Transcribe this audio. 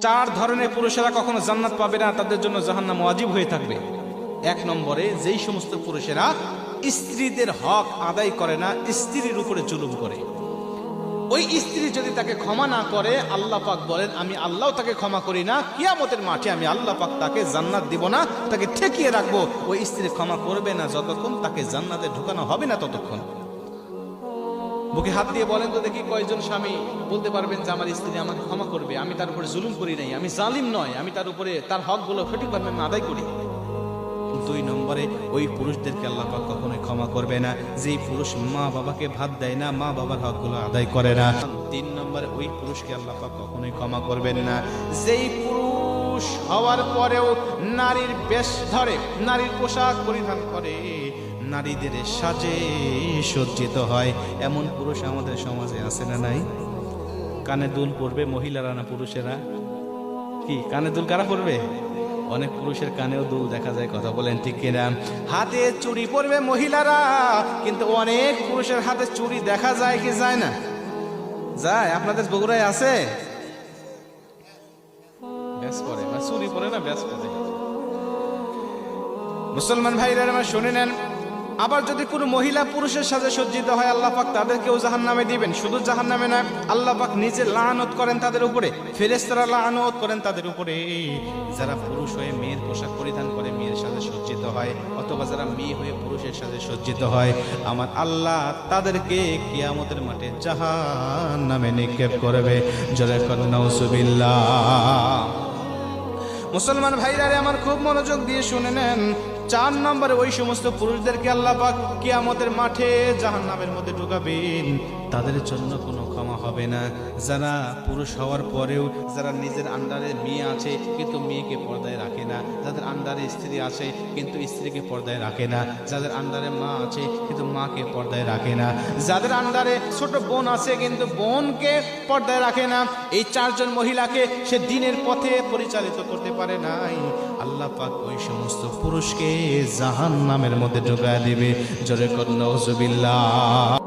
চার ধরনের পুরুষেরা কখনো জান্নাত পাবে না, তাদের জন্য জাহান্নাম ওয়াজিব হয়ে থাকবে। এক নম্বরে, যেই সমস্ত পুরুষেরা স্ত্রীদের হক আদায় করে না, স্ত্রীর উপরে জুলুম করে। ওই স্ত্রী যদি তাকে ক্ষমা না করে, আল্লাহ পাক বলেন আমি আল্লাহ তাকে ক্ষমা করি না, কিয়ামতের মাঠে আমি আল্লাহ পাক তাকে জান্নাত দিব না, তাকে ঠেকিয়ে রাখবো। ওই স্ত্রী ক্ষমা করবে না যতক্ষণ তাকে জান্নাতে ঢুকানো হবে না ততক্ষণ। বুকে হাত দিয়ে বলেন তো দেখি, কয়জন স্বামী বলতে পারবেন যে আমার স্ত্রী আমাকে ক্ষমা করবে, আমি তার উপরে জুলুম করি নাই, আমি জালিম নয়, আমি তার উপরে তার হকগুলো সঠিকভাবে আমি আদায় করি। দুই নম্বরে, ওই পুরুষদেরকে আল্লাহ পাক কখনোই ক্ষমা করবে না যেই পুরুষ মা বাবাকে ভাত দেয় না, মা বাবার হকগুলো আদায় করে না। তিন নম্বরে, ওই পুরুষকে আল্লাহ পাক কখনোই ক্ষমা করবেন না যেই পুরুষ হওয়ার পরেও নারীর বেশ ধরে, নারীর পোশাক পরিধান করে, নারীদের সাজে সজ্জিত হয়। এমন পুরুষ আমাদের সমাজে আছে না নাই? কানে দুল পরবে মহিলারা না পুরুষেরা? কি কানে দুল কারা পরবে? অনেক পুরুষের কানেও দুল দেখা যায়, কথা বলেন ঠিক কিনা? হাতে চুড়ি পরবে মহিলারা, কিন্তু অনেক পুরুষের হাতে চুড়ি দেখা যায় কি যায় না? যায়। আপনাদের বগুড়ায় আছে? ব্যাস পরে না, চুড়ি পরে না, ব্যাস পরে। মুসলমান ভাইরা আমার শুনে নেন, আবার যদি কোনো মহিলা পুরুষের সাথে সজ্জিত হয়, আল্লাহ পাক তাদেরকেও জাহান্নামে দিবেন। শুধু জাহান্নামে না, আল্লাহ পাক নিজে লানত করেন তাদের উপরে, ফেরেশতারা লানত করেন তাদের উপরে। যারা পুরুষ হয়ে মেয়ের পোশাক পরিধান করে মেয়ের সাথে সজ্জিত হয়, অথবা যারা মেয়ে হয়ে পুরুষের সাথে সজ্জিত হয়, আমার আল্লাহ তাদেরকে কিয়ামতের মাঠে জাহান্নামে নিক্ষেপ করবে। জোরে করে নাউজুবিল্লাহ। মুসলমান ভাইরা আমার খুব মনোযোগ দিয়ে শুনে নেন, চার নম্বরে, ওই সমস্ত পুরুষদেরকে আল্লাহ পাক কিয়ামতের মাঠে জাহান্নামের মধ্যে ঢুকাবেন। তাদের জন্য কোনো ক্ষমা হবে না। যারা পুরুষ হওয়ার পরেও যারা নিজের আন্ডারে মেয়ে আছে কিন্তু মেয়েকে পর্দায় রাখে না, যাদের আন্ডারে স্ত্রী আছে কিন্তু স্ত্রীকে পর্দায় রাখে না, যাদের আন্ডারে মা আছে কিন্তু মাকে পর্দায় রাখে না, যাদের আন্ডারে ছোট বোন আছে কিন্তু বোনকে পর্দায় রাখে না, এই চারজন মহিলাকে সে দ্বীনের পথে পরিচালিত করতে পারে নাই, আল্লাহ পাক ওই সমস্ত পুরুষকে জাহান্নামের মধ্যে ঢুকায় দিবে। জোরে করে নাউজুবিল্লাহ।